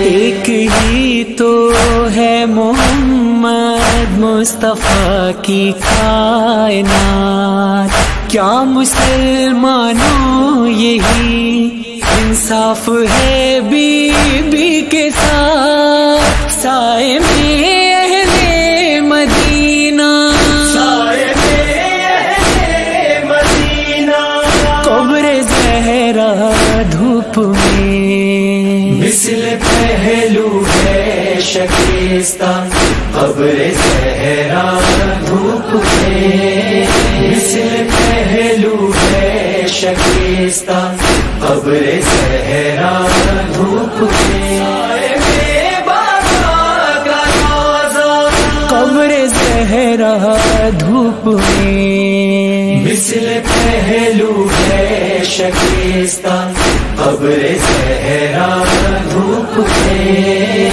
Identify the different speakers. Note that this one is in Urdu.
Speaker 1: ایک ہی تو ہے محمد مصطفیٰ کی کائنات، کیا مسلمانوں یہی انصاف ہے بی بی کے ساتھ؟ سائے میں اہل مدینہ،
Speaker 2: سائے میں اہل مدینہ،
Speaker 1: قبر زہرا دھوپ میں
Speaker 2: مثل پہلو ہے شکستہ قبر زہرا دھوپ میں، مثل پہلو ہے شکستہ قبر زہرا دھوپ میں،
Speaker 1: قبر زہرا دھوپ میں
Speaker 2: مثل پہلو ہے شکستہ قبر زہرا دھوپ میں۔